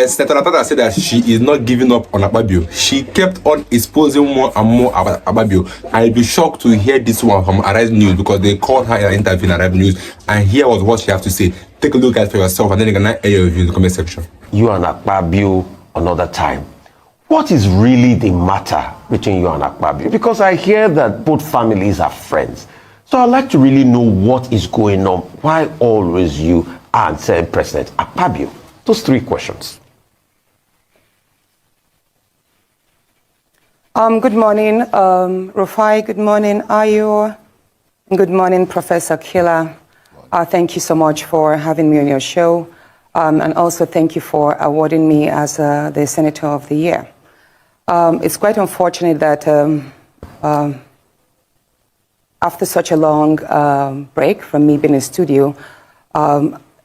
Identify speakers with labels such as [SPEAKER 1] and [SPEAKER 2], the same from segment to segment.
[SPEAKER 1] Sen Natasha said that she is not giving up on Akpabio. She kept on exposing more and more about Akpabio. I'll be shocked to hear this one from Arise News because they called her in an interview in Arise News, and here was what she has to say. Take a look at it for yourself, and then you can air your review in the comment section.
[SPEAKER 2] You and Akpabio another time. What is really the matter between you and Akpabio? Because I hear that both families are friends. So I'd like to really know what is going on. Why always you and Senate President Akpabio? Those three questions.
[SPEAKER 3] Good morning, Rufai. Good morning, Ayo. Good morning, Professor Kila. Thank you so much for having me on your show. And also thank you for awarding me as the Senator of the Year. It's quite unfortunate that after such a long break from me being in the studio,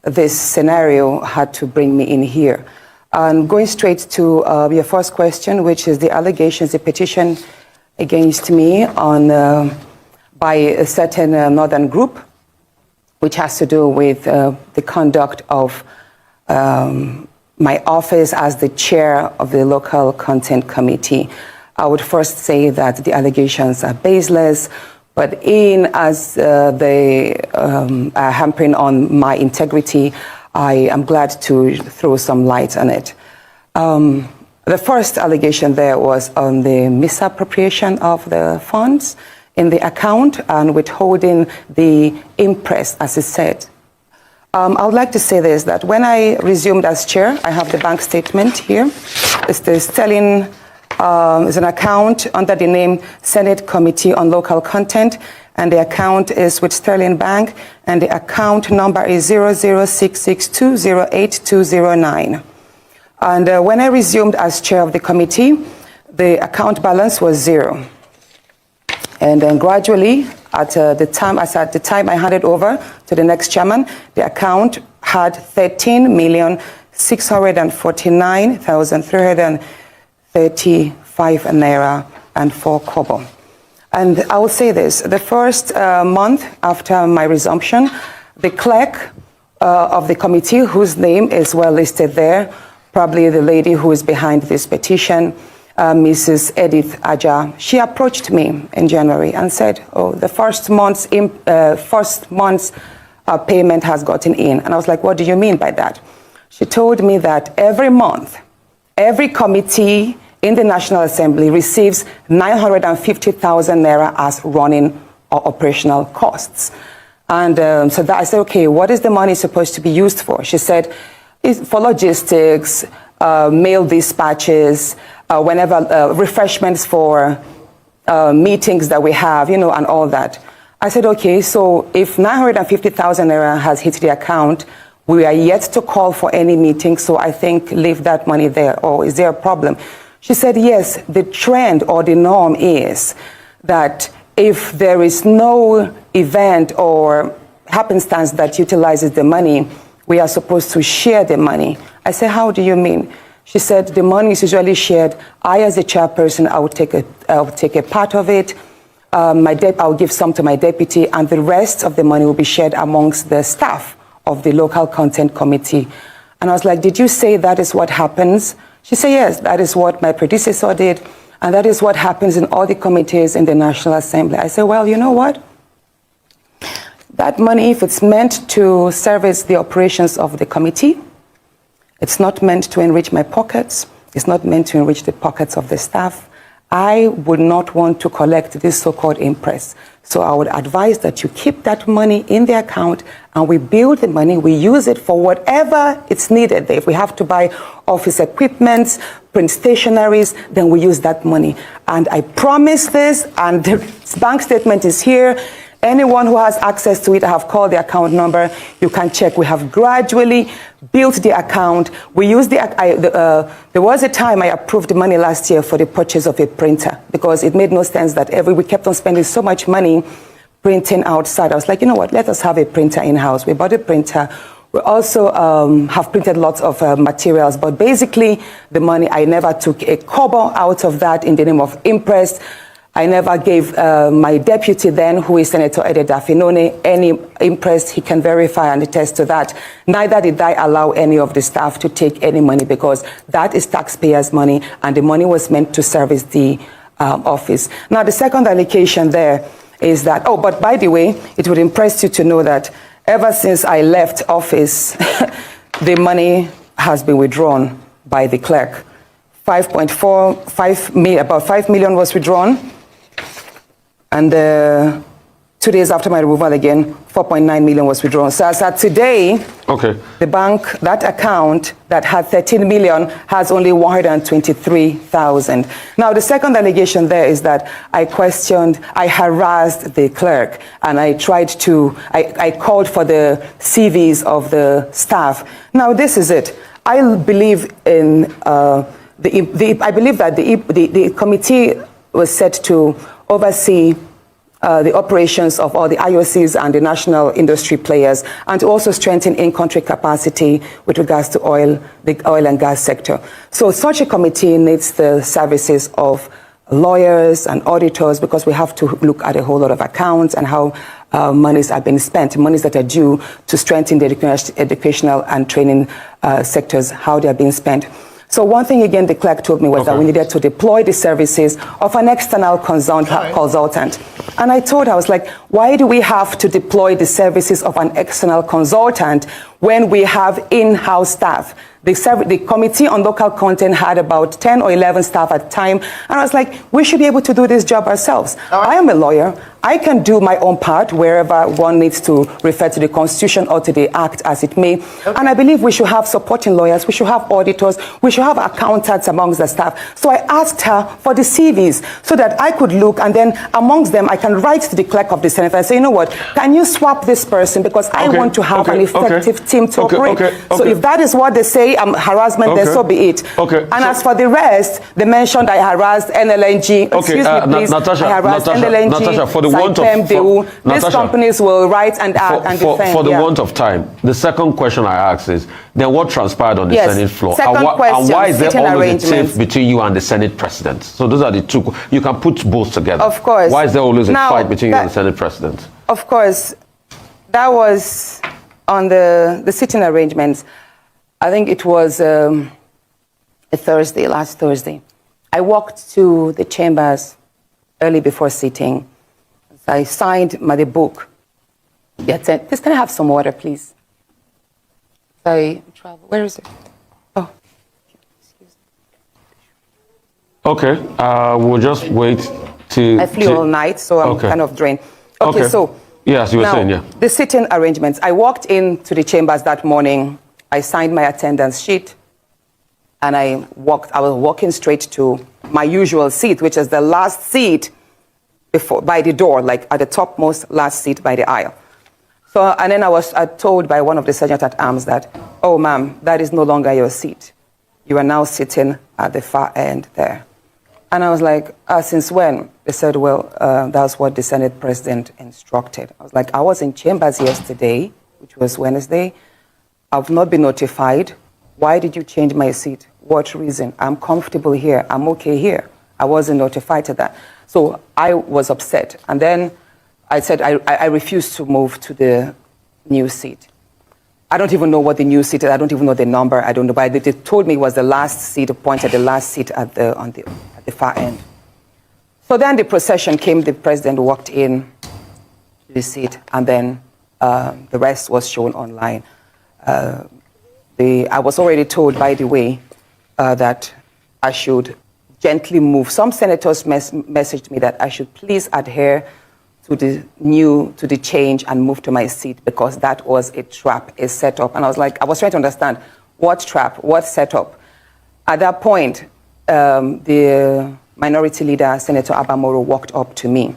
[SPEAKER 3] this scenario had to bring me in here. And going straight to your first question, which is the allegations, the petition against me by a certain northern group, which has to do with the conduct of my office as the chair of the local content committee. I would first say that the allegations are baseless, but as they are hampering on my integrity, I am glad to throw some light on it. The first allegation there was on the misappropriation of the funds in the account and withholding the interest, as it said. I would like to say this, that when I resumed as chair, I have the bank statement here. It's the Sterling, it's an account under the name Senate Committee on Local Content, and the account is with Sterling Bank, and the account number is 00662082009. And when I resumed as chair of the committee, the account balance was zero. And then gradually, at the time I handed over to the next chairman, the account had 13,649,335 naira and 4 kobo. And I will say this, the first month after my resumption, the clerk of the committee, whose name is well listed there, probably the lady who is behind this petition, Mrs. Edith Aja, she approached me in January and said, oh, the first month's payment has gotten in. And I was like, what do you mean by that? She told me that every month, every committee in the National Assembly receives 950,000 naira as running or operational costs. And so that I said, okay, what is the money supposed to be used for? She said, it's for logistics, mail dispatches, whenever refreshments for meetings that we have, and all that. I said, okay, so if 950,000 naira has hit the account, we are yet to call for any meeting, so I think leave that money there, or is there a problem? She said, yes, the trend or the norm is that if there is no event or happenstance that utilizes the money, we are supposed to share the money. I said, how do you mean? She said, the money is usually shared. I, as a chairperson, I will take a part of it. I'll give some to my deputy, and the rest of the money will be shared amongst the staff of the local content committee. And I was like, did you say that is what happens? She said, yes, that is what my predecessor did, and that is what happens in all the committees in the National Assembly. I said, well, you know what? That money, if it's meant to service the operations of the committee, it's not meant to enrich my pockets. It's not meant to enrich the pockets of the staff. I would not want to collect this so-called impress. So I would advise that you keep that money in the account and we build the money, we use it for whatever it's needed. If we have to buy office equipment, print stationaries, then we use that money. And I promise this, and the bank statement is here. Anyone who has access to it, I have called the account number. You can check. We have gradually built the account. We use there was a time I approved the money last year for the purchase of a printer because it made no sense that we kept on spending so much money printing outside. I was like, you know what, let us have a printer in-house. We bought a printer. We also have printed lots of materials, but basically the money, I never took a kobo out of that in the name of impress. I never gave my deputy then, who is Senator Ede Dafinone, any imprest. He can verify and attest to that. Neither did I allow any of the staff to take any money, because that is taxpayers' money, and the money was meant to service the office. Now, the second allegation there is that, oh, but by the way, it would impress you to know that ever since I left office, the money has been withdrawn by the clerk. About 5 million was withdrawn. And 2 days after my removal again, 4.9 million was withdrawn. So as at today, the bank, that account that had 13 million has only 123,000. Now, the second allegation there is that I harassed the clerk, and I called for the CVs of the staff. Now, this is it. I believe in, I believe that the committee was set to oversee the operations of all the IOCs and the national industry players, and to also strengthen in-country capacity with regards to the oil and gas sector. So such a committee needs the services of lawyers and auditors, because we have to look at a whole lot of accounts and how monies are being spent, monies that are due to strengthen the educational and training sectors, how they are being spent. So one thing, again, the clerk told me was that we needed to deploy the services of an external consultant. And I told her, I was like, why do we have to deploy the services of an external consultant when we have in-house staff? The Committee on Local Content had about 10 or 11 staff at the time. And I was like, we should be able to do this job ourselves. I am a lawyer. I can do my own part wherever one needs to refer to the Constitution or to the Act as it may. And I believe we should have supporting lawyers. We should have auditors. We should have accountants amongst the staff. So I asked her for the CVs so that I could look, and then amongst them, I can write to the clerk of the Senate and say, you know what, can you swap this person, because I want to have an effective team to operate. So if that is what they say, harassment, then so be it. And as for the rest, they mentioned I harassed NLNG. Excuse me, please.
[SPEAKER 2] Natasha,
[SPEAKER 3] I harassed NLNG.
[SPEAKER 2] Natasha, for the want of
[SPEAKER 3] these companies will write and defend.
[SPEAKER 2] For the want of time, the second question I asked is, then what transpired on the Senate floor?
[SPEAKER 3] Second question,
[SPEAKER 2] and why is there always a tiff between you and the Senate President? So those are the two. You can put both together.
[SPEAKER 3] Of course.
[SPEAKER 2] Why is there always a fight between you and the Senate President?
[SPEAKER 3] Of course. That was on the sitting arrangements. I think it was a Thursday, last Thursday. I walked to the chambers early before sitting. I signed the book. Please, can I have some water, please? Sorry, travel. Where is it? Oh, excuse me.
[SPEAKER 2] Okay, we'll just wait to...
[SPEAKER 3] I flew all night, so I'm kind of drained. Okay, so...
[SPEAKER 2] Yes, you were saying, yeah.
[SPEAKER 3] The sitting arrangements. I walked into the chambers that morning. I signed my attendance sheet, and I was walking straight to my usual seat, which is the last seat by the door, like at the topmost last seat by the aisle. So, and then I was told by one of the sergeant at arms that, oh, ma'am, that is no longer your seat. You are now sitting at the far end there. And I was like, since when? They said, well, that's what the Senate President instructed. I was like, I was in chambers yesterday, which was Wednesday. I've not been notified. Why did you change my seat? What reason? I'm comfortable here. I'm okay here. I wasn't notified to that. So I was upset. And then I said I refused to move to the new seat. I don't even know what the new seat is. I don't even know the number. I don't know. But they told me it was the last seat, appointed the last seat at the far end. So then the procession came. The president walked in to the seat, and then the rest was shown online. I was already told, by the way, that I should gently move. Some senators messaged me that I should please adhere to the change and move to my seat, because that was a trap, a setup. And I was like, I was trying to understand what trap, what setup. At that point, the minority leader, Senator Abamoro, walked up to me.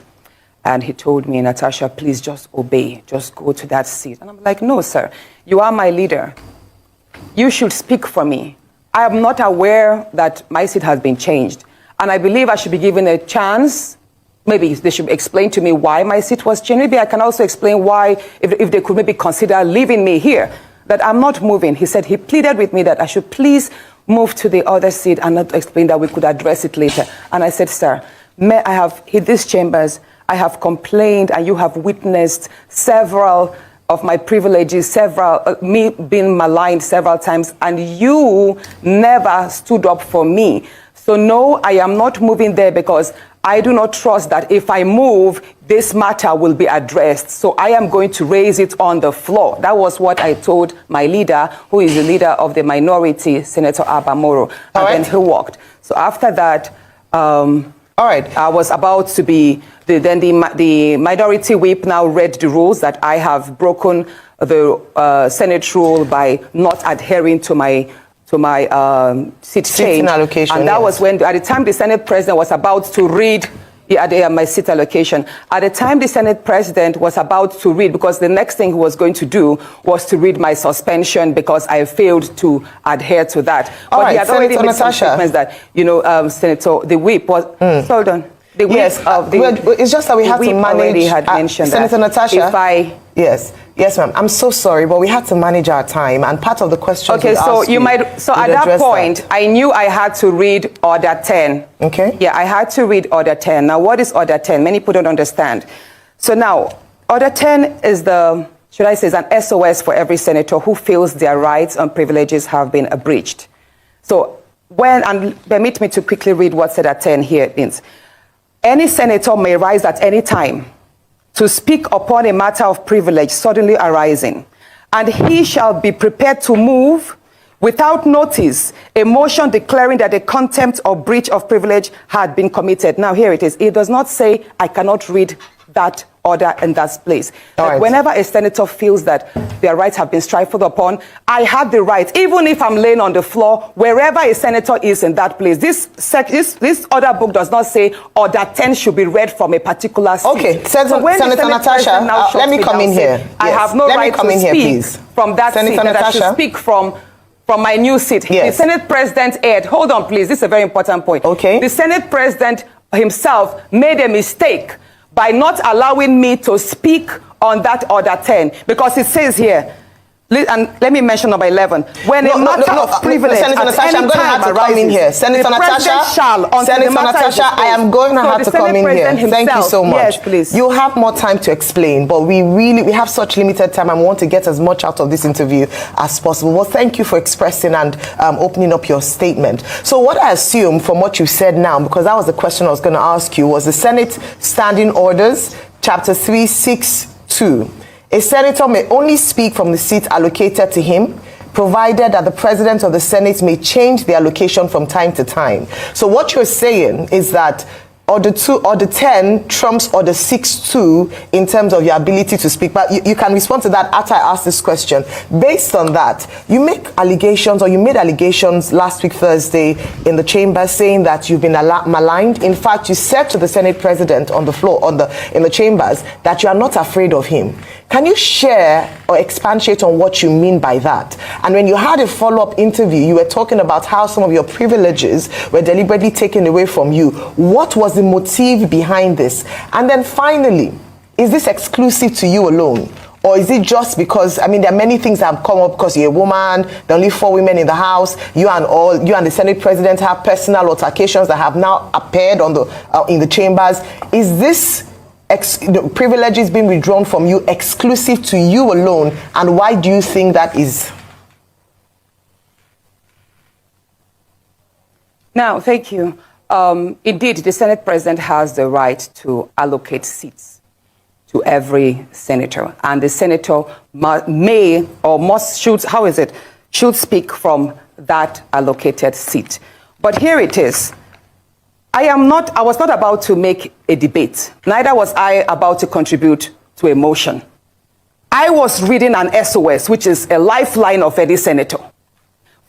[SPEAKER 3] And he told me, Natasha, please just obey. Just go to that seat. And I'm like, no, sir. You are my leader. You should speak for me. I am not aware that my seat has been changed. And I believe I should be given a chance. Maybe they should explain to me why my seat was changed. Maybe I can also explain why, if they could maybe consider leaving me here, that I'm not moving. He said, he pleaded with me that I should please move to the other seat and not explain that we could address it later. And I said, sir, I have hit these chambers, I have complained, and you have witnessed several of my privileges, me being maligned several times, and you never stood up for me. So no, I am not moving there because I do not trust that if I move, this matter will be addressed. So I am going to raise it on the floor. That was what I told my leader, who is the leader of the minority, Senator Abamoro. And then he walked. So after that, I was about to be, the minority whip now read the rules that I have broken the Senate rule by not adhering to my seat change
[SPEAKER 4] allocation,
[SPEAKER 3] and that was when, at the time the Senate President was about to read my seat allocation. At the time the Senate President was about to read, because the next thing he was going to do was to read my suspension because I failed to adhere to that. But he had already made some statements that, Senator, the whip was, hold on. The whip,
[SPEAKER 4] yes, it's just that we have to manage.
[SPEAKER 3] Already had mentioned
[SPEAKER 4] Senator
[SPEAKER 3] that
[SPEAKER 4] Natasha. Yes, ma'am. I'm so sorry, but we had to manage our time, and part of the questions.
[SPEAKER 3] Okay, so you might. So at that point, I knew I had to read Order 10.
[SPEAKER 4] Okay.
[SPEAKER 3] Yeah, I had to read Order 10. Now, what is Order 10? Many people don't understand. So now, Order 10 is is an SOS for every senator who feels their rights and privileges have been breached. So and permit me to quickly read what Order 10 here means. Any senator may rise at any time to speak upon a matter of privilege suddenly arising, and he shall be prepared to move without notice a motion declaring that a contempt or breach of privilege had been committed. Now here it is. It does not say I cannot read that order in that place. Whenever a senator feels that their rights have been trifled upon, I have the right, even if I'm laying on the floor, wherever a senator is in that place. This order book does not say Order 10 should be read from a particular seat.
[SPEAKER 4] Okay, Senator Natasha, let me come in here.
[SPEAKER 3] I have no right to speak from that seat, that I should speak from my new seat.
[SPEAKER 4] Yes.
[SPEAKER 3] The Senate President aired. Hold on, please. This is a very important point.
[SPEAKER 4] Okay.
[SPEAKER 3] The Senate President himself made a mistake by not allowing me to speak on that Order 10, because it says here, and let me mention number 11. When a matter of privilege
[SPEAKER 4] Senator Natasha, I'm going to have to come in here. Senator Natasha, I am going to have to come in here. Thank you so much.
[SPEAKER 3] Yes, please.
[SPEAKER 4] You'll have more time to explain, but we have such limited time and we want to get as much out of this interview as possible. Well, thank you for expressing and opening up your statement. So what I assume from what you said now, because that was the question I was going to ask you, was the Senate Standing Orders, Chapter 362. A senator may only speak from the seat allocated to him, provided that the president of the Senate may change the allocation from time to time. So what you're saying is that Order 10 trumps Order 6.2 in terms of your ability to speak. But you can respond to that after I ask this question. Based on that, you made allegations last week, Thursday, in the chamber saying that you've been maligned. In fact, you said to the Senate President on the floor, in the chambers, that you are not afraid of him. Can you share or expatiate on what you mean by that? And when you had a follow-up interview, you were talking about how some of your privileges were deliberately taken away from you. What was the motive behind this? And then finally, is this exclusive to you alone? Or is it just because, there are many things that have come up because you're a woman, there are only 4 women in the House, you and the Senate President have personal altercations that have now appeared in the chambers. Is this the privileges being withdrawn from you exclusive to you alone, and why do you think that is?
[SPEAKER 3] Now, thank you. Indeed, the Senate President has the right to allocate seats to every senator, and the senator should speak from that allocated seat. But here it is. I was not about to make a debate. Neither was I about to contribute to a motion. I was reading an SOS, which is a lifeline of any senator.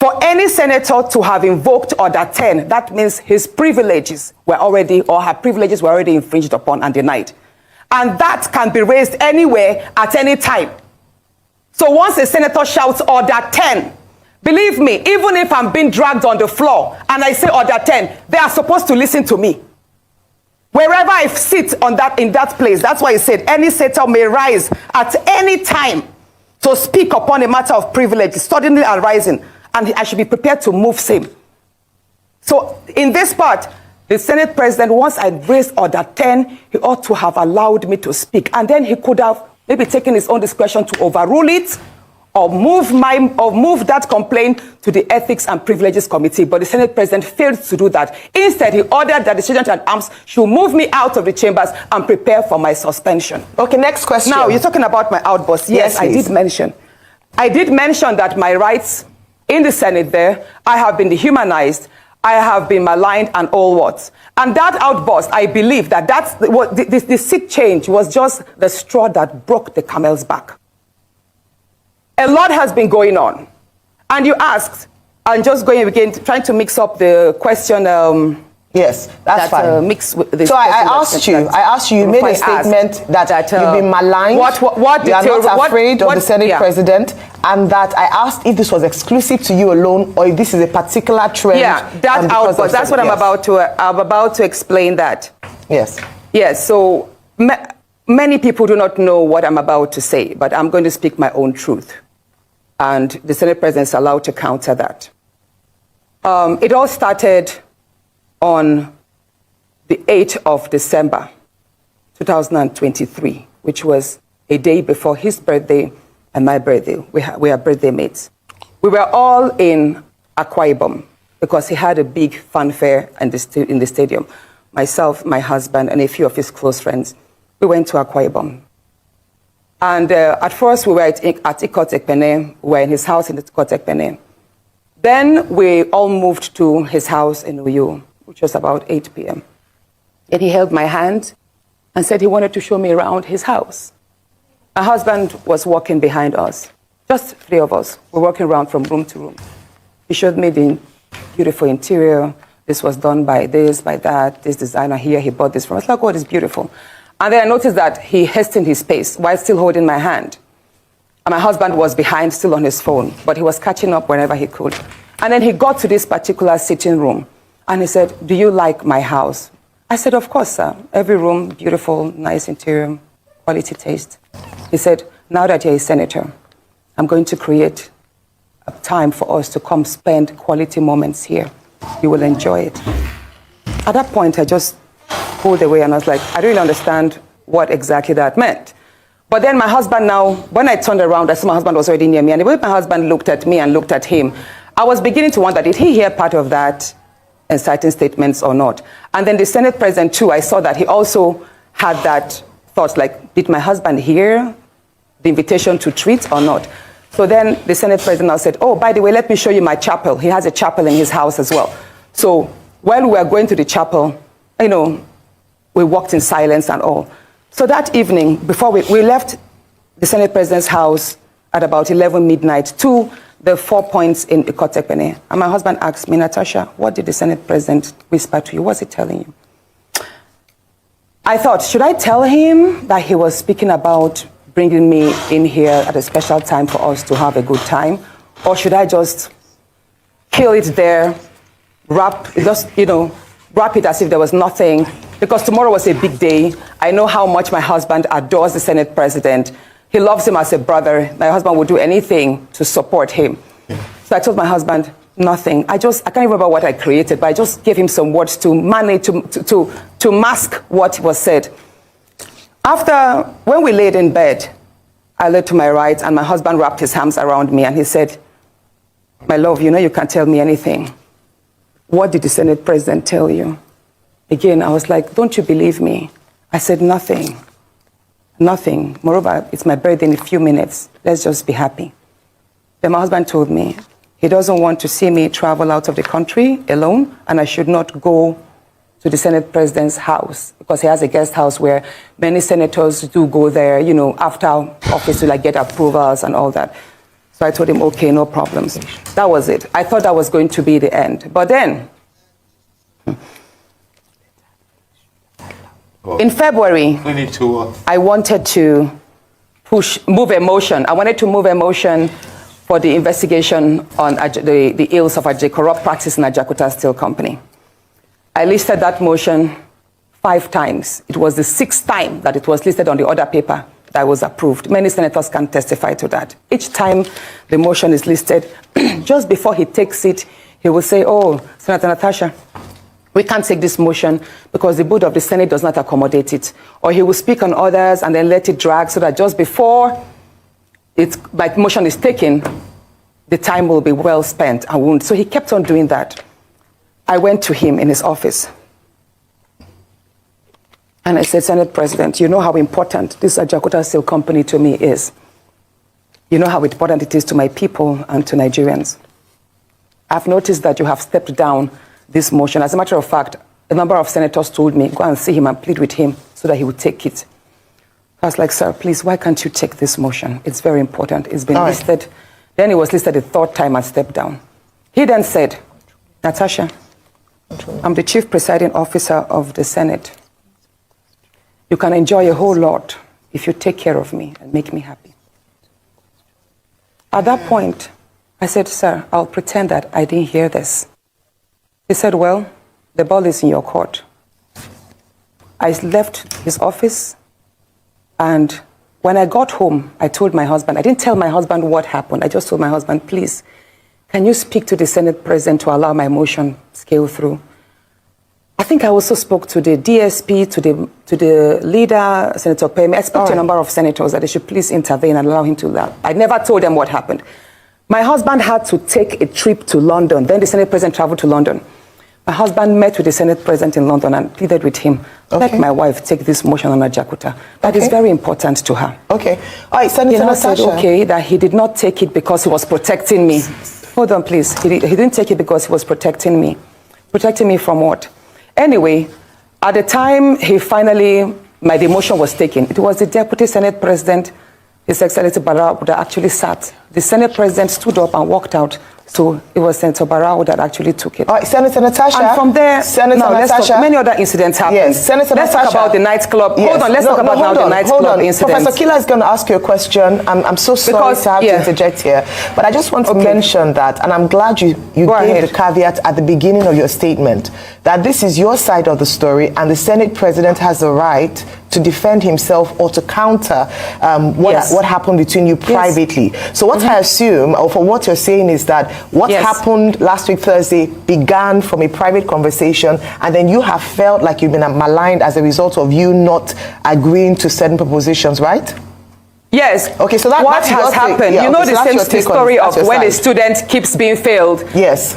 [SPEAKER 3] For any senator to have invoked Order 10, that means his privileges were already, or her privileges were already infringed upon and denied. And that can be raised anywhere at any time. So once a senator shouts Order 10, believe me, even if I'm being dragged on the floor and I say Order 10, they are supposed to listen to me. Wherever I sit in that place, that's why he said any senator may rise at any time to speak upon a matter of privilege, suddenly arising, and I should be prepared to move same. So in this part, The Senate president, once I raised order 10, he ought to have allowed me to speak. And then he could have maybe taken his own discretion to overrule it or move that complaint to the Ethics and Privileges Committee. But the Senate president failed to do that. Instead, he ordered that the Sergeant at Arms should move me out of the chambers and prepare for my suspension.
[SPEAKER 4] Okay, next question.
[SPEAKER 3] Now, you're talking about my outburst. Yes, I did mention. I did mention that my rights in the Senate there, I have been dehumanized, I have been maligned and all what. And that outburst, I believe that the seat change was just the straw that broke the camel's back. A lot has been going on. And you asked, and just going again, trying to mix up the question.
[SPEAKER 4] Yes, that's fine.
[SPEAKER 3] Mix with this
[SPEAKER 4] so I asked you, you made a statement that you've been maligned, you are not afraid of the Senate president, and that I asked if this was exclusive to you alone or if this is a particular trend.
[SPEAKER 3] Yeah, that outburst, that's what I'm about to explain that.
[SPEAKER 4] Yes.
[SPEAKER 3] Yes, so many people do not know what I'm about to say, but I'm going to speak my own truth. And the Senate president is allowed to counter that. It all started on the 8th of December, 2023, which was a day before his birthday and my birthday. We are birthday mates. We were all in Akwa Ibom because he had a big fanfare in the stadium. Myself, my husband, and a few of his close friends, we went to Akwa Ibom. And at first, we were at Ikot Ekpene. We were in his house in Ikot Ekpene. Then we all moved to his house in Uyo, which was about 8 p.m. And he held my hand and said he wanted to show me around his house. My husband was walking behind us, just 3 of us. We're walking around from room to room. He showed me the beautiful interior. This was done by this, by that, this designer here, he bought this from us. Like, oh, it's beautiful. And then I noticed that he hastened his pace while still holding my hand. And my husband was behind, still on his phone, but he was catching up whenever he could. And then he got to this particular sitting room, and he said, "Do you like my house?" I said, "Of course, sir. Every room, beautiful, nice interior, quality taste." He said, "Now that you're a senator, I'm going to create a time for us to come spend quality moments here. You will enjoy it." At that point, I just pulled away, and I was like, I don't really understand what exactly that meant. But then my husband now, when I turned around, I saw my husband was already near me, and the way my husband looked at me and looked at him, I was beginning to wonder, did he hear part of that inciting statements or not? And then the Senate president too, I saw that he also had that thought, like, did my husband hear the invitation to treat or not? So then the Senate president now said, "Oh, by the way, let me show you my chapel." He has a chapel in his house as well. So while we were going to the chapel, you know, we walked in silence and all. So that evening, before we left the Senate president's house at about 11 midnight to the 4 points in Ikot Ekpene. And my husband asked me, "Natasha, what did the Senate president whisper to you? What's he telling you?" I thought, should I tell him that he was speaking about bringing me in here at a special time for us to have a good time? Or should I just kill it there, wrap it as if there was nothing? Because tomorrow was a big day. I know how much my husband adores the Senate president. He loves him as a brother. My husband would do anything to support him. So I told my husband, nothing. I can't remember what I created, but I just gave him some words to manage, to mask what was said. After, when we laid in bed, I lay to my right, and my husband wrapped his arms around me, and he said, "My love, you know you can't tell me anything. What did the Senate president tell you?" Again, I was like, "Don't you believe me?" I said, "Nothing. Nothing. Moreover, it's my birthday in a few minutes. Let's just be happy." Then my husband told me he doesn't want to see me travel out of the country alone, and I should not go to the Senate president's house because he has a guest house where many senators do go there, you know, after office to like get approvals and all that. So I told him, okay, no problems. That was it. I thought that was going to be the end. But then, in February, I wanted to move a motion. I wanted to move a motion for the investigation on the ills of corrupt practice in Ajakuta Steel Company. I listed that motion 5 times. It was the 6th time that it was listed on the order paper that was approved. Many senators can testify to that. Each time the motion is listed, just before he takes it, he will say, "Oh, Senator Natasha, we can't take this motion because the board of the Senate does not accommodate it. Or he will speak on others and then let it drag so that just before my motion is taken, the time will be well spent. So he kept on doing that. I went to him in his office. And I said, Senate President, you know how important this Ajaokuta Steel Company to me is. You know how important it is to my people and to Nigerians. I've noticed that you have stepped down this motion. As a matter of fact, a number of senators told me, go and see him and plead with him so that he would take it. I was like, sir, please, why can't you take this motion? It's very important. It's been listed. Then it was listed the third time and stepped down. He then said, Natasha, I'm the chief presiding officer of the Senate. You can enjoy a whole lot if you take care of me and make me happy. At that point, I said, sir, I'll pretend that I didn't hear this. He said, well, the ball is in your court. I left his office, and when I got home, I told my husband, I didn't tell my husband what happened. I just told my husband, please, can you speak to the Senate President to allow my motion scale through? I think I also spoke to the DSP, to the leader, Senator Akpabio. I spoke to a number of senators that they should please intervene and allow him to laugh. I never told them what happened. My husband had to take a trip to London. Then the Senate President traveled to London. My husband met with the Senate President in London and pleaded with him, let my wife take this motion on Ajaokuta. That is very important to her.
[SPEAKER 4] Okay. All right, Senator Natasha.
[SPEAKER 3] Said, okay, that he did not take it because he was protecting me. Hold on, please. He didn't take it because he was protecting me. Protecting me from what? Anyway, at the time the motion was taken, it was the Deputy Senate President, His Excellency Barao, that actually sat. The Senate President stood up and walked out. So it was Senator Barao that actually took it.
[SPEAKER 4] All right, Senator Natasha.
[SPEAKER 3] And from there, many other incidents happened.
[SPEAKER 4] Yes, Senator
[SPEAKER 3] let's
[SPEAKER 4] Natasha.
[SPEAKER 3] Talk about the nightclub.
[SPEAKER 4] Yes.
[SPEAKER 3] Hold on, let's talk about the nightclub incident.
[SPEAKER 4] Professor Kila is going to ask you a question. I'm so sorry to have to interject here, but I just want to mention that, and I'm glad you gave the caveat at the beginning of your statement, that this is your side of the story, and the Senate President has the right to defend himself or to counter what happened between you privately. So what I assume, or for what you're saying, is that what happened last week Thursday began from a private conversation, and then you have felt like you've been maligned as a result of you not agreeing to certain propositions, right?
[SPEAKER 3] Yes.
[SPEAKER 4] Okay, so
[SPEAKER 3] what has happened? You know the story of when a student keeps being failed.
[SPEAKER 4] Yes.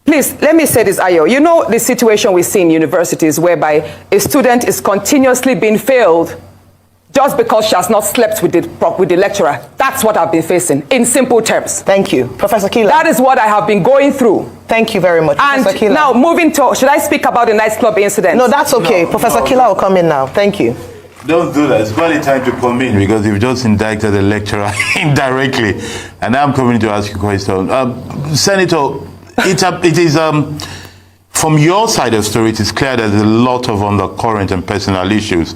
[SPEAKER 3] Please, let me say this, Ayo. You know the situation we see in universities whereby a student is continuously being failed just because she has not slept with the lecturer. That's what I've been facing, in simple terms.
[SPEAKER 4] Thank you. Professor Kila.
[SPEAKER 3] That is what I have been going through.
[SPEAKER 4] Thank you very much,
[SPEAKER 3] and
[SPEAKER 4] Professor Kila.
[SPEAKER 3] Now, moving to, should I speak about the nightclub incident?
[SPEAKER 4] No, that's okay. Professor Kila will come in now. Thank you.
[SPEAKER 5] Don't do that. It's barely time to come in because you've just indicted the lecturer indirectly. And now I'm coming to ask you a question. Senator, it is from your side of the story, it is clear there's a lot of undercurrent and personal issues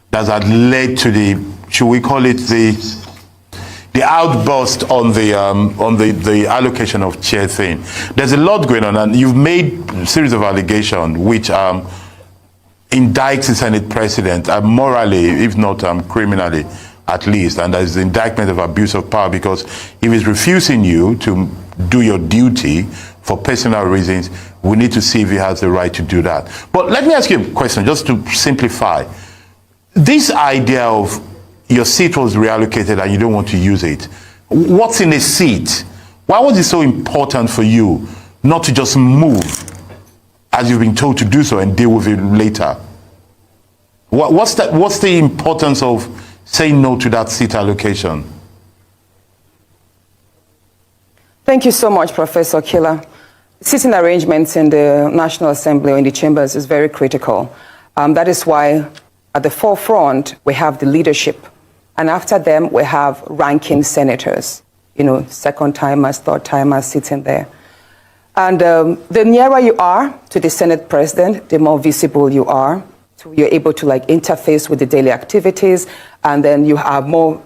[SPEAKER 5] that had led to the, should we call it the outburst on the allocation of chair thing. There's a lot going on, and you've made a series of allegations which indicts the Senate President morally, if not criminally, at least, and there's the indictment of abuse of power, because if he's refusing you to do your duty for personal reasons, we need to see if he has the right to do that. But let me ask you a question, just to simplify. This idea of your seat was reallocated and you don't want to use it. What's in a seat? Why was it so important for you not to just move as you've been told to do so and deal with it later? What's the importance of saying no to that seat allocation?
[SPEAKER 3] Thank you so much, Professor Kila. Sitting arrangements in the National Assembly or in the chambers is very critical. That is why at the forefront we have the leadership, and after them we have ranking senators, you know, second-timers, third-timers sitting there. And the nearer you are to the Senate President, the more visible you are. So you're able to interface with the daily activities, and then you have more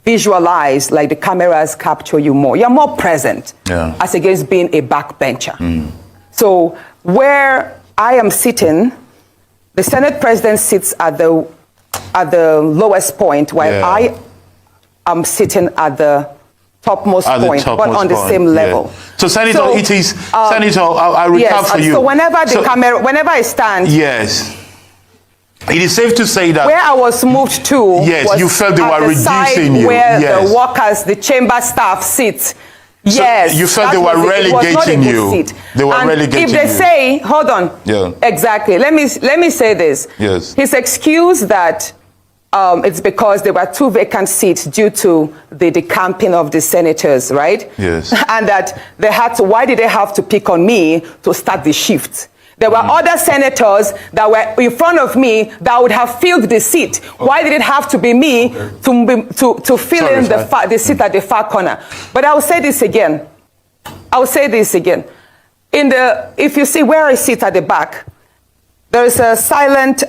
[SPEAKER 3] visualized, like the cameras capture you more. You're more present as against being a backbencher. So where I am sitting, the Senate President sits at the lowest point, while I am sitting at the topmost
[SPEAKER 5] At the
[SPEAKER 3] point, but
[SPEAKER 5] topmost
[SPEAKER 3] on the
[SPEAKER 5] point,
[SPEAKER 3] same level.
[SPEAKER 5] yeah. So, Senator, it is, Senator, I'll recap
[SPEAKER 3] yes,
[SPEAKER 5] for you.
[SPEAKER 3] So whenever I stand,
[SPEAKER 5] yes, it is safe to say that
[SPEAKER 3] where I was moved to,
[SPEAKER 5] yes,
[SPEAKER 3] was
[SPEAKER 5] you felt they
[SPEAKER 3] at
[SPEAKER 5] were
[SPEAKER 3] the
[SPEAKER 5] reducing
[SPEAKER 3] side
[SPEAKER 5] you.
[SPEAKER 3] where
[SPEAKER 5] Yes.
[SPEAKER 3] the workers, the chamber staff sit.
[SPEAKER 5] So
[SPEAKER 3] Yes,
[SPEAKER 5] you felt
[SPEAKER 3] that
[SPEAKER 5] they were
[SPEAKER 3] was it. It was not a
[SPEAKER 5] relegating
[SPEAKER 3] good
[SPEAKER 5] you.
[SPEAKER 3] seat.
[SPEAKER 5] They were
[SPEAKER 3] And
[SPEAKER 5] relegating
[SPEAKER 3] if they
[SPEAKER 5] you.
[SPEAKER 3] say, hold on,
[SPEAKER 5] Yeah.
[SPEAKER 3] exactly. Let me say this.
[SPEAKER 5] Yes.
[SPEAKER 3] His excuse that it's because there were 2 vacant seats due to the decamping of the senators, right?
[SPEAKER 5] Yes.
[SPEAKER 3] And that they had to. Why did they have to pick on me to start the shift? There were other senators that were in front of me that would have filled the seat. Why did it have to be me to fill in the seat at the far corner? But I will say this again. If you see where I sit at the back, there is a silent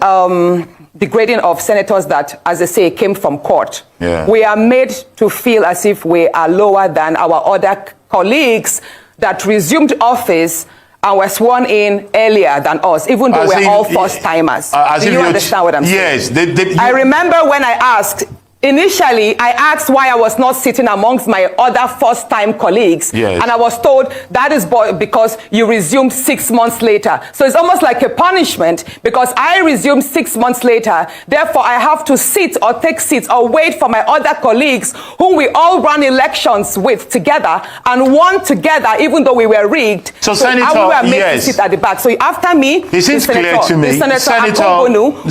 [SPEAKER 3] degrading of senators that, as they say, came from court.
[SPEAKER 5] Yeah.
[SPEAKER 3] We are made to feel as if we are lower than our other colleagues that resumed office and were sworn in earlier than us, even though we're all first-timers. Do you understand what I'm saying?
[SPEAKER 5] Yes.
[SPEAKER 3] I remember when I asked, initially, I asked why I was not sitting amongst my other first-time colleagues.
[SPEAKER 5] Yes.
[SPEAKER 3] And I was told that is because you resumed 6 months later. So it's almost like a punishment because I resumed 6 months later. Therefore, I have to sit or take seats or wait for my other colleagues whom we all ran elections with together and won together, even though we were rigged.
[SPEAKER 5] So Senator,
[SPEAKER 3] we were made
[SPEAKER 5] yes.
[SPEAKER 3] to sit at the back. So after me,
[SPEAKER 5] It seems clear to me.
[SPEAKER 3] Senator Akpabio, who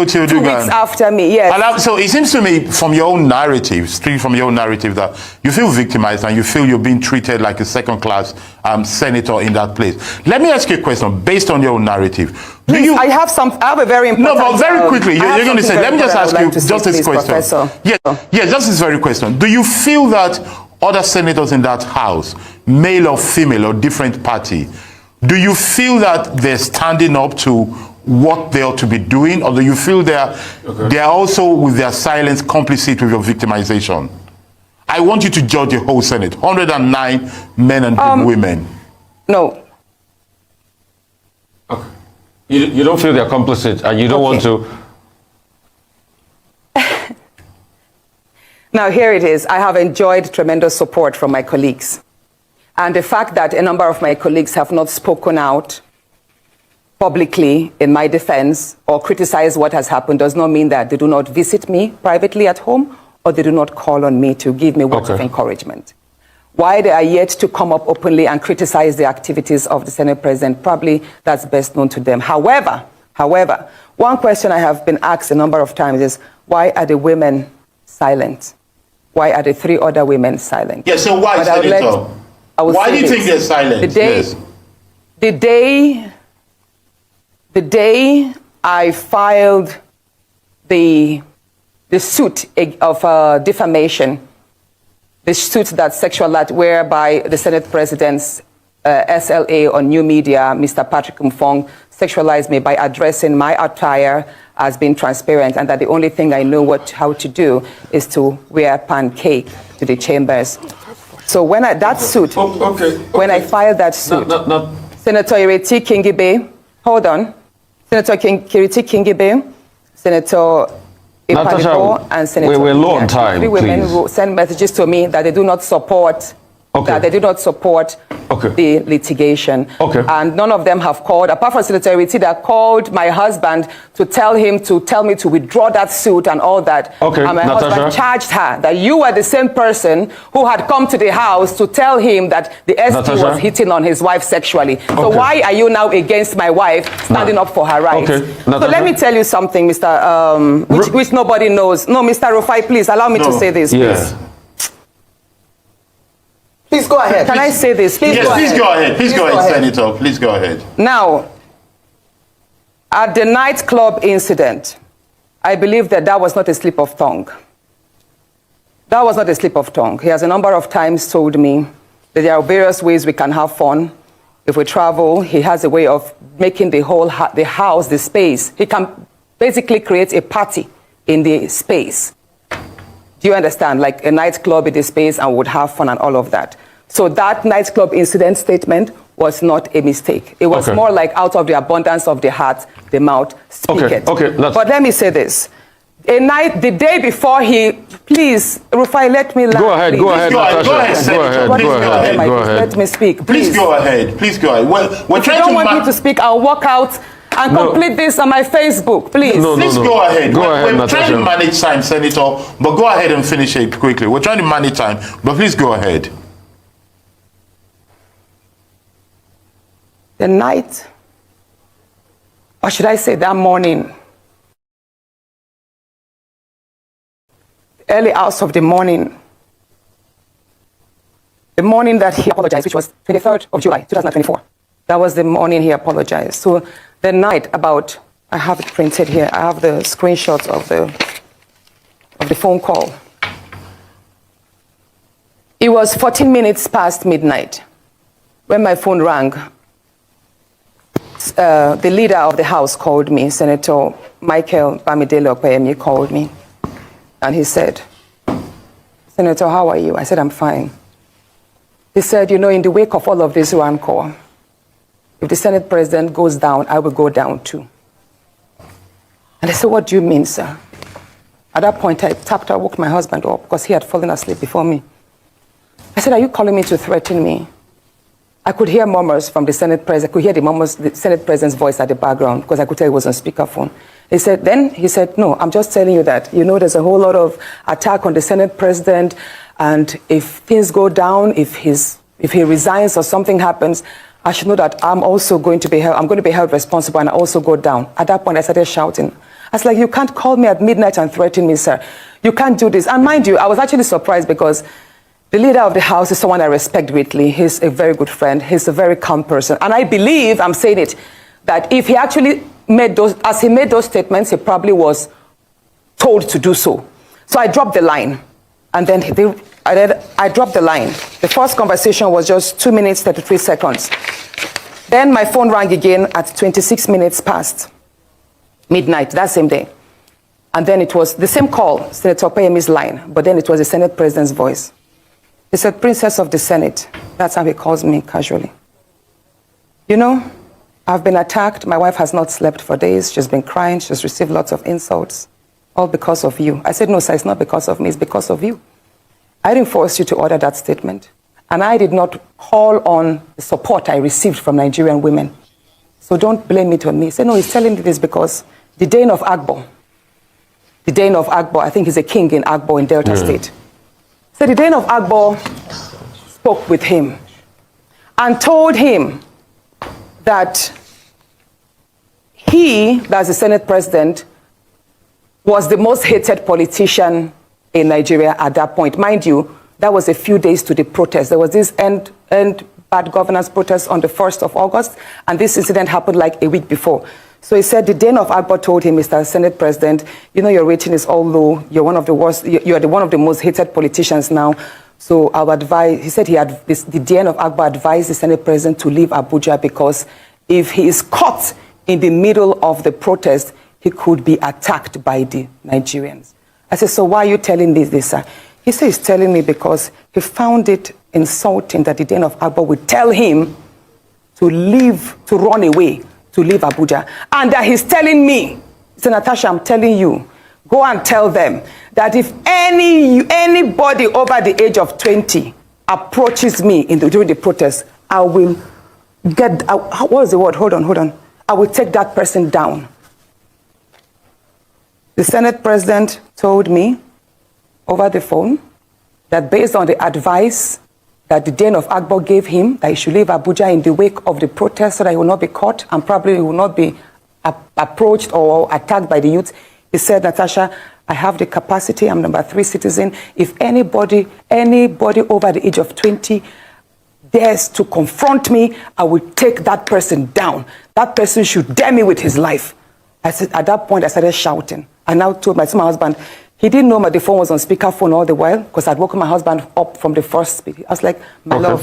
[SPEAKER 3] came 2 weeks after me. Yes.
[SPEAKER 5] So it seems to me, from your own narrative, straight from your own narrative, that you feel victimized and you feel you're being treated like a second-class senator in that place. Let me ask you a question based on your own narrative.
[SPEAKER 3] I have a very important...
[SPEAKER 5] No, but very quickly, you're going to say, let me just ask you just this question.
[SPEAKER 3] Professor.
[SPEAKER 5] Yes, just this very question. Do you feel that other senators in that house, male or female or different party, do you feel that they're standing up to what they ought to be doing, or do you feel they are also, with their silence, complicit with your victimization? I want you to judge the whole Senate, 109 men and women.
[SPEAKER 3] No.
[SPEAKER 2] Okay. You don't feel they're complicit, and you don't want to...
[SPEAKER 3] Now, here it is. I have enjoyed tremendous support from my colleagues. And the fact that a number of my colleagues have not spoken out publicly in my defense or criticize what has happened does not mean that they do not visit me privately at home or they do not call on me to give me words of encouragement. Why they are yet to come up openly and criticize the activities of the Senate President, probably that's best known to them. However, one question I have been asked a number of times is, why are the women silent? Why are the 3 other women silent?
[SPEAKER 5] Yes, so why, Senator? Why do you think they're silent?
[SPEAKER 3] The day I filed the suit of defamation, the suit that sexual act whereby the Senate President's SLA on new media, Mr. Patrick Mfong, sexualized me by addressing my attire as being transparent and that the only thing I know how to do is to wear pancake to the chambers. So when I filed that suit, Senator Ireti Kingibe, hold on, Senator Ireti Kingibe, Senator
[SPEAKER 2] Natasha,
[SPEAKER 3] and Senator
[SPEAKER 2] we're low on time,
[SPEAKER 3] 3 women who send messages to me that they do not support the litigation. And none of them have called, apart from Senator Ireti, that called my husband to tell me to withdraw that suit and all that. And my husband charged her that you were the same person who had come to the house to tell him that the SP was hitting on his wife sexually. So why are you now against my wife standing up for her rights? So let me tell you something, Mr. which nobody knows. No, Mr. Rufai, please allow me to say this, please.
[SPEAKER 4] Please go ahead.
[SPEAKER 3] Can I say this?
[SPEAKER 5] Please go ahead. Please go ahead, Senator. Please go ahead.
[SPEAKER 3] Now, at the nightclub incident, I believe that was not a slip of tongue. That was not a slip of tongue. He has a number of times told me that there are various ways we can have fun. If we travel, he has a way of making the whole the house, the space. He can basically create a party in the space. Do you understand? Like a nightclub in the space and would have fun and all of that. So that nightclub incident statement was not a mistake. It was more like out of the abundance of the heart, the mouth speaketh. But let me say this. the day before please, Rufai, let me laugh.
[SPEAKER 2] Go ahead,
[SPEAKER 3] please.
[SPEAKER 2] go ahead, Natasha.
[SPEAKER 5] Go ahead, Senator.
[SPEAKER 2] Go ahead.
[SPEAKER 3] Let me speak,
[SPEAKER 5] Please go ahead. Please go ahead. We're
[SPEAKER 3] If you
[SPEAKER 5] trying
[SPEAKER 3] don't
[SPEAKER 5] to
[SPEAKER 3] want me to speak, I'll walk out and complete this on my Facebook, please.
[SPEAKER 5] Please go ahead. We're
[SPEAKER 2] Natasha.
[SPEAKER 5] trying to manage time, Senator, but go ahead and finish it quickly. We're trying to manage time, but please go ahead.
[SPEAKER 3] The night, or should I say that morning, early hours of the morning that he apologized, which was 23rd of July, 2024. That was the morning he apologized. So the night about, I have it printed here, I have the screenshots of the phone call. It was 14 minutes past midnight when my phone rang. The leader of the House called me, Senator Michael Bamidele Okpeyemi called me. And he said, Senator, how are you? I said, I'm fine. He said, in the wake of all of this rancor, if the Senate President goes down, I will go down too. And I said, what do you mean, sir? At that point, I woke my husband up because he had fallen asleep before me. I said, are you calling me to threaten me? I could hear murmurs from the Senate President. I could hear the Senate President's voice at the background because I could tell it was on speakerphone. He said, no, I'm just telling you that, there's a whole lot of attack on the Senate President, and if things go down, if he resigns or something happens, I should know that I'm going to be held responsible, and I also go down. At that point, I started shouting. I was like, you can't call me at midnight and threaten me, sir. You can't do this. And mind you, I was actually surprised because the leader of the House is someone I respect greatly. He's a very good friend. He's a very calm person. And I believe, I'm saying it, that if he actually made those statements, he probably was told to do so. So I dropped the line. And then I dropped the line. The first conversation was just 2 minutes, 33 seconds. Then my phone rang again at 26 minutes past midnight, that same day. And then it was the same call, Senator Okpeyemi's line, but then it was the Senate President's voice. He said, Princess of the Senate. That's how he calls me casually. I've been attacked. My wife has not slept for days. She's been crying. She's received lots of insults. All because of you. I said, no, sir, it's not because of me. It's because of you. I didn't force you to order that statement. And I did not call on the support I received from Nigerian women. So don't blame it on me. He said, no, he's telling me this because the Dane of Agbo, I think he's a king in Agbo in Delta State. So the Dane of Agbo spoke with him and told him that that's the Senate President, was the most hated politician in Nigeria at that point. Mind you, that was a few days to the protest. There was this end bad governance protest on the 1st of August, and this incident happened like a week before. So he said the Dane of Agbo told him, Mr. Senate President, your rating is all low. You're one of the worst. You're one of the most hated politicians now. So I would advise. He said the Dane of Agbo advised the Senate President to leave Abuja because if he is caught in the middle of the protest, he could be attacked by the Nigerians. I said, so why are you telling me this, sir? He said he's telling me because he found it insulting that the Dane of Agbo would tell him to run away, to leave Abuja. And that he's telling me, Sen Natasha, I'm telling you, go and tell them that if anybody over the age of 20 approaches me during the protest, I will what was the word? Hold on. I will take that person down. The Senate President told me over the phone that based on the advice that the Dane of Agbo gave him, that he should leave Abuja in the wake of the protest so that he will not be caught and probably will not be approached or attacked by the youth. He said, Natasha, I have the capacity, I'm number 3 citizen. If anybody over the age of 20 dares to confront me, I will take that person down. That person should dare me with his life. I said, at that point, I started shouting. I now told my husband, he didn't know the phone was on speakerphone all the while because I'd woken my husband up from the first speech. I was like, my love,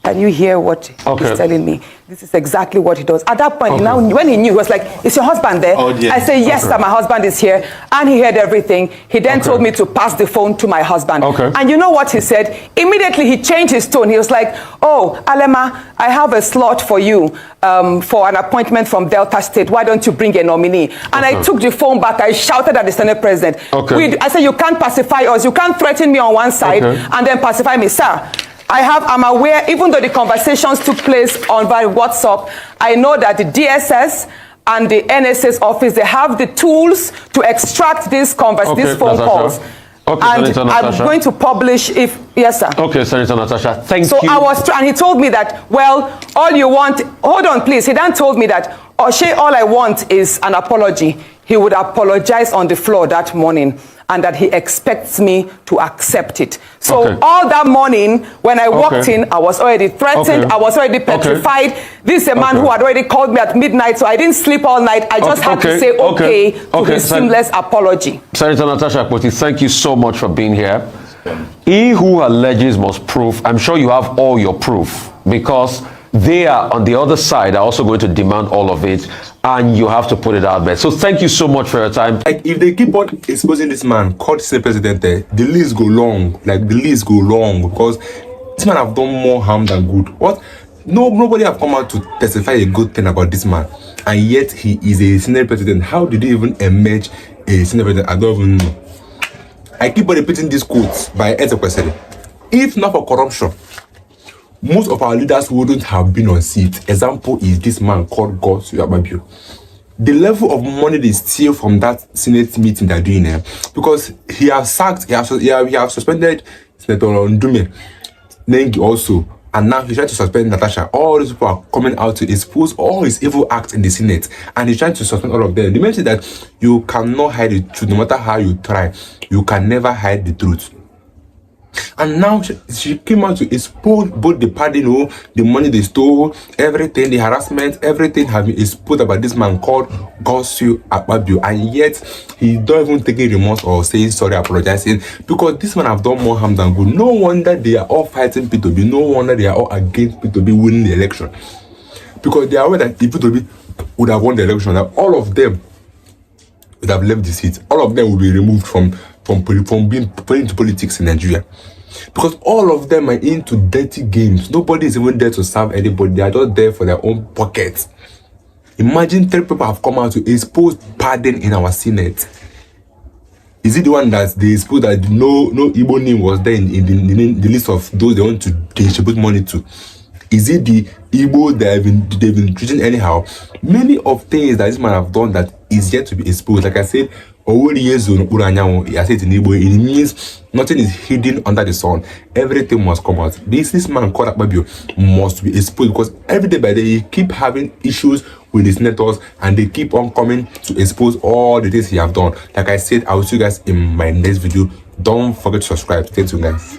[SPEAKER 3] Can you hear what
[SPEAKER 2] Okay.
[SPEAKER 3] he's telling me? This is exactly what he does. At that point, now when he knew, he was like, "Is your husband there?"
[SPEAKER 5] Oh, yes.
[SPEAKER 3] I say, "Yes, sir, my husband is here." And he heard everything. He then told me to pass the phone to my husband.
[SPEAKER 2] Okay.
[SPEAKER 3] And you know what he said? Immediately he changed his tone. He was like, "Oh, Alema, I have a slot for you for an appointment from Delta State. Why don't you bring a nominee?" And I took the phone back. I shouted at the Senate President.
[SPEAKER 2] Okay.
[SPEAKER 3] I said, "You can't pacify us. You can't threaten me on one side and then pacify me, sir." I'm aware, even though the conversations took place on via WhatsApp, I know that the DSS and the NSA's office, they have the tools to extract these phone
[SPEAKER 2] Natasha.
[SPEAKER 3] calls.
[SPEAKER 2] Okay,
[SPEAKER 3] And
[SPEAKER 2] Senator
[SPEAKER 3] I'm
[SPEAKER 2] Natasha.
[SPEAKER 3] going to publish yes, sir.
[SPEAKER 2] Okay, Senator Natasha, thank
[SPEAKER 3] So
[SPEAKER 2] you.
[SPEAKER 3] and he told me that, well, all you want, hold on, please. He then told me that, Oshay, all I want is an apology. He would apologize on the floor that morning, and that he expects me to accept it. So all that morning, when I walked in, I was already threatened. I was already petrified. This is a man who had already called me at midnight, so I didn't sleep all night. I just had to say to his seamless apology.
[SPEAKER 2] Senator Natasha Akpoti, thank you so much for being here. He who alleges must prove. I'm sure you have all your proof, because they are on the other side are also going to demand all of it, and you have to put it out there. So thank you so much for your time.
[SPEAKER 1] Like, if they keep on exposing this man called Senate President, the list go long. Like, the list go long, because this man have done more harm than good. What? Nobody have come out to testify a good thing about this man, and yet he is a Senate President. How did he even emerge a Senate President? I don't even know. I keep on repeating these quotes by Ezekwesili. If not for corruption, most of our leaders wouldn't have been on seat. Example is this man called Sen Akpabio. The level of money they steal from that Senate meeting they're doing there, because he has suspended Senator Ndume, Nengi also, and now he's trying to suspend Natasha. All these people are coming out to expose all his evil acts in the Senate, and he's trying to suspend all of them. The message that you cannot hide the truth, no matter how you try, you can never hide the truth. And now she came out to expose both the pardon, the money they stole, everything, the harassment, everything have been exposed about this man called Sen Akpabio, and yet he don't even take remorse or saying sorry, apologizing, because this man have done more harm than good. No wonder they are all fighting P2B. No wonder they are all against P2B winning the election, because they are aware that if P2B would have won the election, that all of them would have left the seat. All of them will be removed from being put into politics in Nigeria, because all of them are into dirty games. Nobody is even there to serve anybody. They are just there for their own pockets. Imagine 3 people have come out to expose pardon in our Senate. Is it the one that they exposed that no Igbo name was there in the list of those they want to distribute money to? Is it the Igbo they've been treating anyhow? Many of things that this man have done that is yet to be exposed. Like I said, I said in Igbo, it means nothing is hidden under the sun. Everything must come out. This man called Akpabio must be exposed, because every day by day he keep having issues with the senators, and they keep on coming to expose all the things he have done. Like I said, I will see you guys in my next video. Don't forget to subscribe. Stay tuned, guys.